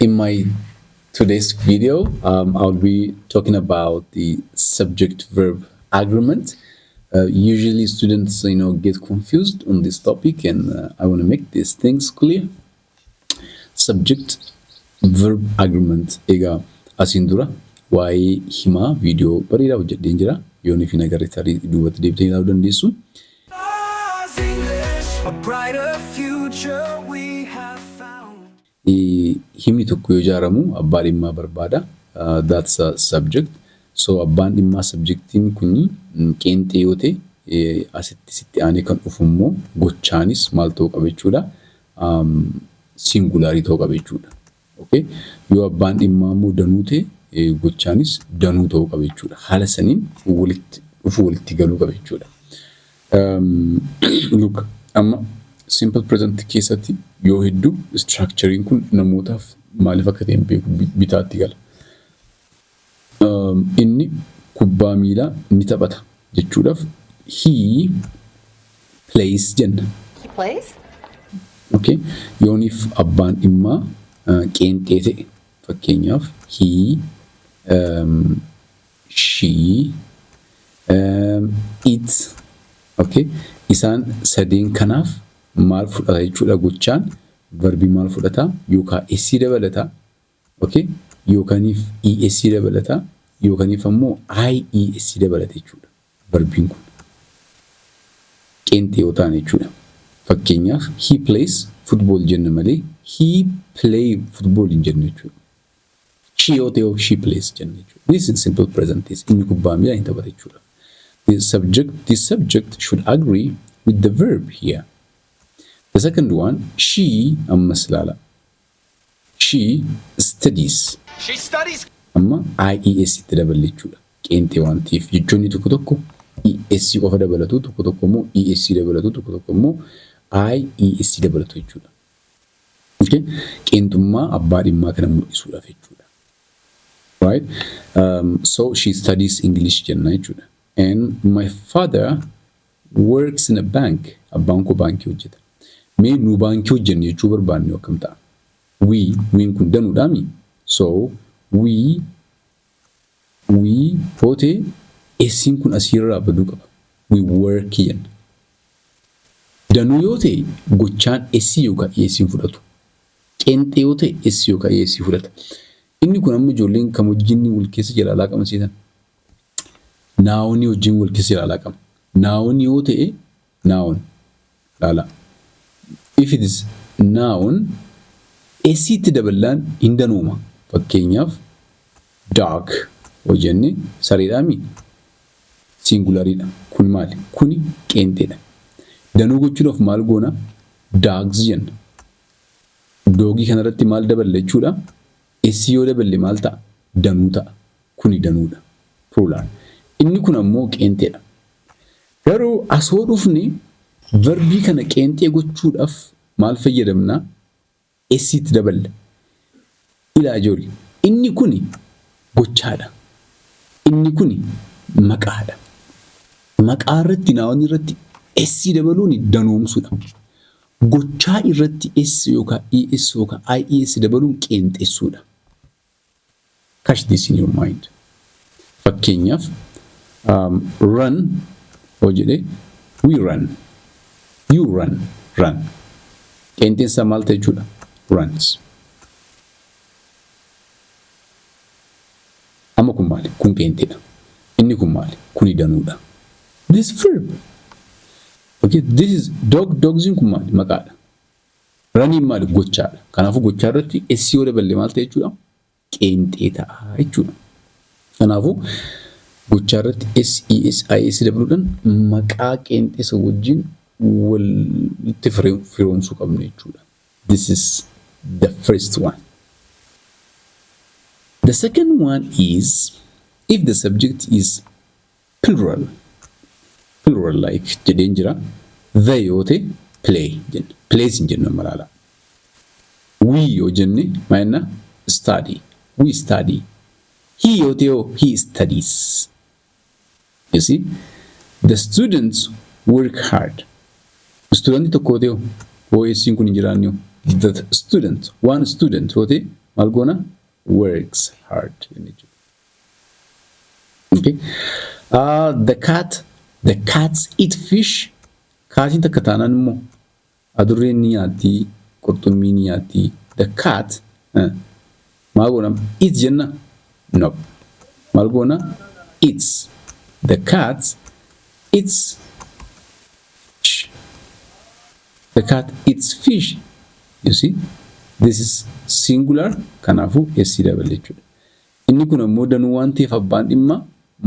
In my today's video, I'll be talking about the subject-verb agreement. Usually students, get confused on this topic, and I want to make these things clear. Subject-verb agreement. Ega asindura waa'ee himaa viidiyoo bareedaa hojjedheen jira. Yoonni fi nagarri tarii duubatti deebitanii ilaaluu dandeessu. Himni tokko yoo ijaaramu abbaan dhimmaa barbaada. That's a subject. So abbaan dhimmaa subjectiin kun qeenxee yoo ta'e asitti sitti aanee kan dhufu immoo gochaanis maal ta'uu qaba jechuudha. Singulaarii ta'uu qaba jechuudha. Okay? Yoo abbaan dhimmaa immoo danuu ta'e gochaanis danuu ta'uu qaba jechuudha. Haala saniin walitti galuu qaba jechuudha. Look, amma simple present keessatti yoo hedduu structuring kun namootaaf maaliif akka ta'e beeku bitaatti gala. Inni kubbaa miilaa ni taphata jechuudhaaf he plays jenna. He plays? Okay. Yooniif abbaan dhimmaa qeenxee ta'e fakkeenyaaf he, she, it. Okay. Isaan sadeen kanaaf maal fudhata jechuudha gochaan verbii maal fudhata yookaan s dabalata. Okay. Yookaaniif es dabalata yookaaniif ammoo ies dabalata jechuudha verbiin kun qeenxee yoo ta'an jechuudha. Fakkeenyaaf he plays football jenna malee he play football hin jennu jechuudha. She yoo ta'e she plays jenna jechuudha. This is simple present tense. Inni kubbaa miilaa hin taphata jechuudha. The subject should agree with the verb here. The second one, she ammas ilaala. She studies. She studies. Amma ies itti daballe jechuudha. Qeenxee waan ta'eef jechoonni tokko tokko es qofa dabalatu, tokko tokko immoo es dabalatu, tokko tokko immoo ies dabalatu jechuudha. Okay? Qeenxummaa abbaa dhimmaa kana mul'isuudhaaf jechuudha. Right? So she studies English jenna jechuudha. And my father works in a bank. Abbaan koo baankii hojjeta. Mee nu baankii hojjennu jechuu barbaanne akkam ta'a? Wiin kun danuudhaami. So we hoote esiin kun asirraa baduu qaba. We work jenna. Danuu yoo ta'e gochaan esii yookaan esiin fudhatu. Qeenxee yoo ta'e esii yookaan esii fudhata. Inni kun amma ijoolleen kam wajjin wal keessa jala alaa qabsiisan. Naawuni wajjin wal keessa jala alaa qaba. Naawuni yoo ta'e naawun laala. If it is noun, esiitti daballaan hin danuuma. Fakkeenyaaf dog yoo jenne sareedhaami singulaariidha. Kun maali? Kuni qeenxeedha. Danuu gochuudhaaf maal goona? Dogs jenna. Doogii kanarratti maal daballe jechuudha? Esii yoo daballe maal ta'a? Danuu ta'a. Kuni danuudha. Plural. Inni kun ammoo qeenxeedha. Garuu asoo dhufne verbii kana qeenxee gochuudhaaf maal fayyadamna? Esiitti daballa. Ilaa ijoollee. Inni kuni gochaadha. Inni kuni maqaadha. Maqaa irratti naawwan irratti esii dabaluun danuumsuudha. Gochaa irratti es yookaan es yookaan ies dabaluun qeenxeessuudha. Catch this in your mind. Fakkeenyaaf run yoo jedhe we run. You run. Qeenxeen isaa maal ta'e jechuudha? Runs. Amma kun maali? Kun qeenxeedha. Inni kun maali? Kuni danuudha. This verb. Okay, this is dog. Dogsiin kun maali? Maqaadha. Running maali? Gochaadha. Kanaafuu gochaa irratti esii yoo daballe maal ta'e jechuudha? Qeenxee ta'a jechuudha. Kanaafuu gochaa irratti ies dabaluudhaan maqaa qeenxeessa wajjin walitti firoomsuu qabna jechuudha. This is the first one. The second one is if the subject is plural. Plural like jedheen jira. The yoo ta'e play jenna. Plays hin jennu malaala. We yoo jenne maalna study. We study. He yoo ta'e he studies. You see? The students work hard. Student tokko ta'e OSC kun hin jiraanne. The student, one student yoo ta'e maal goona? Works hard. Okay. The cats eat fish. Kaatiin takka taanaan immoo adurreen ni nyaatti, qurxummii ni nyaatti. The cat maal goona? Eat jenna? No. Maal goona? Eats. The cat eats fish. The cat eats fish. You see? This is singular. Kanaafu essi dabalu jechuudha. Inni kun ammoo danuu waan ta'eef abbaan dhimma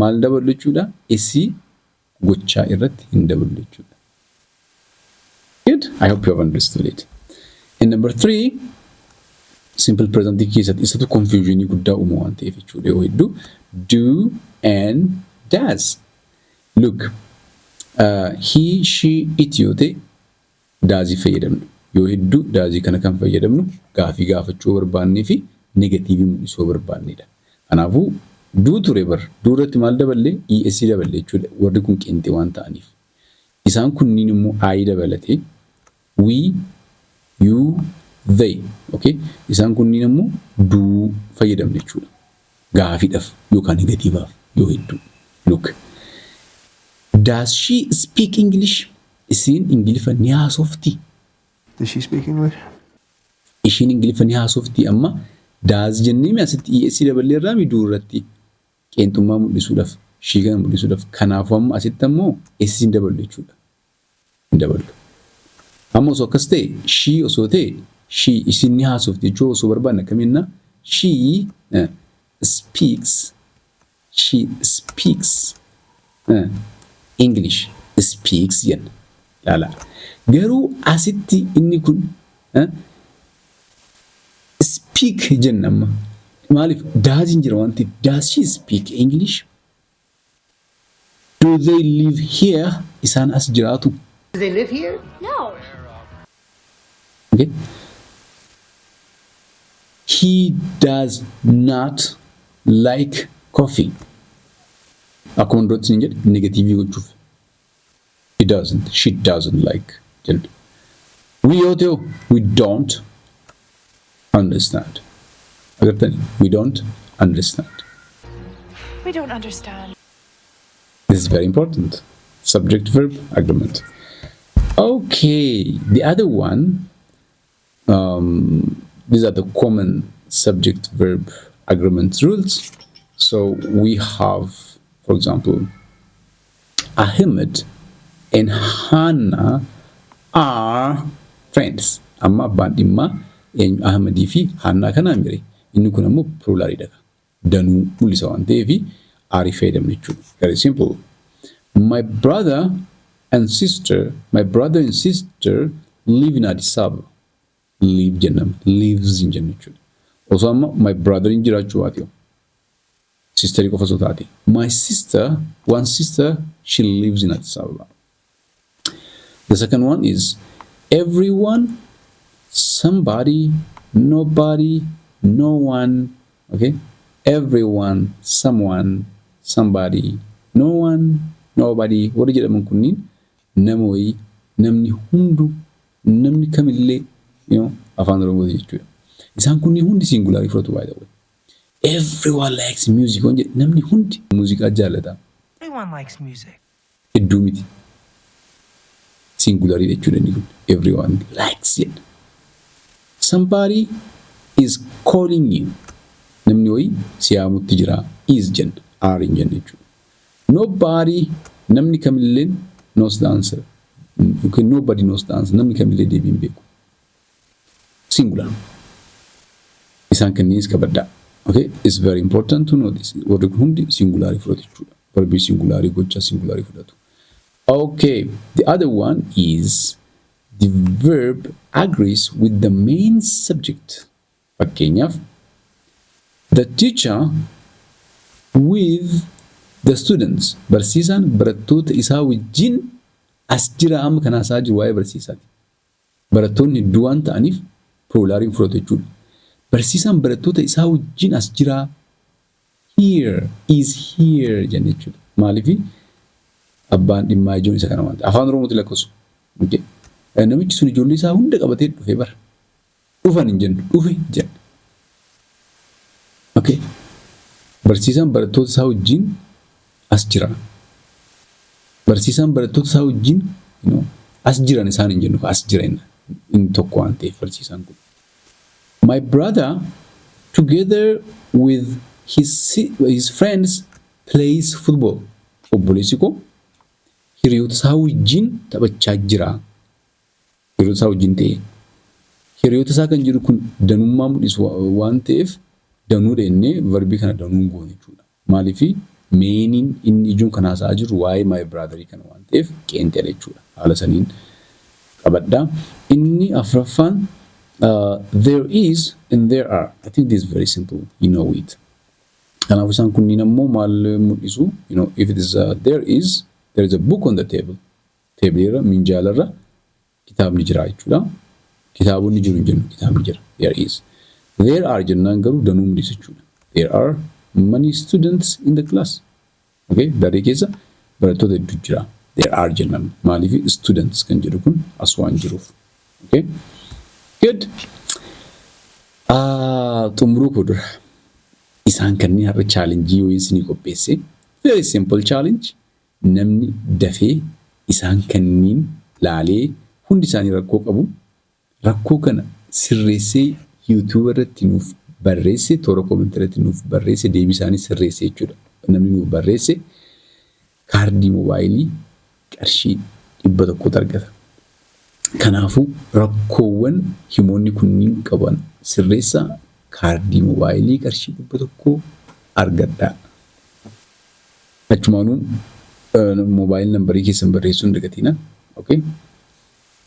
maal dabalu jechuudha? Essi gochaa irratti hin dabalu jechuudha. Good. I hope you have understood it. And number 3, simple present keessatti isatu confusion guddaa uumu waan ta'eef jechuudha. Yoo hedduu do and does. Look, he, she, it yoo ta'e daazii fayyadamnu. Yoo hedduu daazii kana kan fayyadamnu gaafii gaafachuu barbaannee fi negatiivii mul'isuu barbaannedha. Kanaafuu duu ture duu irratti maal daballee es daballee jechuudha. Warri kun qeenxee waan ta'aniif. Isaan kunniin immoo I dabalatee we, you, they. Okay? Isaan kunniin immoo duu fayyadamne jechuudha. Gaafiidhaaf yookaan negatiivaaf yoo hedduu. Look. Does she speak English? Isiin Ingiliffa ni haasofti. Does she speak English? Ishiin Ingiliffa ni haasofti amma does jennee asitti es daballee irraa miduu irratti qeenxummaa mul'isuudhaaf, shii kana mul'isuudhaaf. Kanaafuu amma asitti ammoo es hin daballu jechuudha. Hin daballu. Amma osoo akkas ta'e shii osoo ta'e shii isin ni haasofti jechuu osoo barbaanne akkamiinna she speaks English speaks jenna. Laala. Garuu asitti inni kun speak jenna amma. Maaliif daaziin jira waan ta'eef does she speak English? Do they live here? Isaan as jiraatu. Do they live here? No. Okay. He does not like coffee. Akkuma duratti hin jedhe negatiivii gochuuf. He doesn't. She doesn't like. We don't understand. We don't understand. We don't understand. This is very important. Subject-verb agreement. Okay, the other one, these are the common subject-verb agreement rules. So we have, for example, Ahmed and Hannah are friends. Amma bandimma Ahmadi fi Hannah kana mire. Inni kun ammoo plural dha. Danuu mul'isa waan ta'eef are fayyadamne jechuudha. Very simple. My brother and sister live in Addis Ababa. Live jennam, lives in jenna jechuudha. Osoo amma my brother in jiraachuu waati. Sister qofa osoo taate. My sister, one sister, she lives in Addis Ababa. The second one is everyone, somebody, nobody, no one. Okay? Everyone, someone, somebody, no one, nobody. What did you kunniin? Namoyi, namni hundu, namni kamillee, afaan Oromoo jechuudha. Isaan kunniin hundi singularii fudhatu by the way. Everyone likes music. Namni hundi muuziqaa jaallata. Everyone likes music. Hedduu miti. Singularii jechuudha inni kun. Everyone likes it. Somebody is calling you. Namni wayii si yaamutti jira. Is jenna. Are hin jenna jechuudha. Nobody, namni kamillee knows the answer. Okay, nobody knows the answer. Namni kamillee deebii hin beeku. Singular. Isaan kanniinis qabaddaa. Okay, it's very important to know this. Warri kun hundi singularii fudhatu jechuudha. Verbii singularii gocha singularii fudhatu. Okay, the other one is the verb agrees with the main subject. Fakkeenyaaf, the teacher with the students. Barsiisaan barattoota isaa wajjin as jira amma kana haasaa jiru waa'ee barsiisaati. Barattoonni hedduu waan ta'aniif pluraliin fudhatu jechuudha. Barsiisaan barattoota isaa wajjin as jira. Here is here jenna jechuudha. Maaliif abbaan dhimmaa ijoon isa kana waan ta'eef afaan Oromootti lakkoofsu. Okay. Namichi sun ijoollee isaa hunda qabatee dhufe bara. Dhufan hin jennu, dhufe jenna. Okay. Barsiisaan barattoota isaa wajjin as jira. Barsiisaan barattoota isaa wajjin as jiran isaan hin jennu as jira inni tokko waan ta'eef barsiisaan kun. My brother together with his friends plays football. Obboleessi koo hiriyoota isaa wajjin taphachaa jira. Hiriyoota isaa wajjin ta'e. Hiriyoota isaa kan jiru kun danummaa mul'isu waan ta'eef danuu deennee verbii kana danuun goone jechuudha. Maaliifii meeniin inni ijuun kan haasa'aa jiru waa'ee my brother kana waan ta'eef qeenxee jechuudha. Haala saniin qabadhaa. Inni afuraffaan there is and there are. I think this is very simple. You know it. Kanaaf isaan kunniin ammoo maal mul'isu? If it is there is a book on the table. Teebileerra minjaalarra kitaabni jira jechuudha. Kitaabonni jiru hin jennu kitaabni jira. There is. There are jennaan garuu danuu mul'isa jechuudha. There are many students in the class. Okay, daree keessa barattoota hedduu jira. There are jennaan maaliif students kan jedhu kun as waan jiruuf. Okay, good. Xumuruu koo dura isaan kanneen har'a chaalenjii wayii isinii qopheesse. Very simple challenge. Namni dafee isaan kanneen laalee hundi isaanii rakkoo qabu. Rakkoo kana sirreessee YouTube irratti nuuf barreesse, toora koomenti irratti nuuf barreesse, deebii isaanii sirreesse jechuudha. Namni nuuf barreesse kaardii moobaayilii qarshii 100 argata. Kanaafuu rakkoowwan himoonni kunniin qaban sirreessaa kaardii moobaayilii qarshii 100 argadhaa. Achumaanuu moobaayil nambarii keessan barreessuu hin dagatinaa. Okay?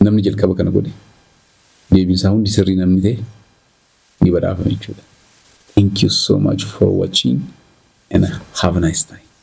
Namni jalqaba kana godhe. Deebiin isaa hundi sirrii namni ta'e ni badhaafama jechuudha. Thank you so much for watching and have a nice time.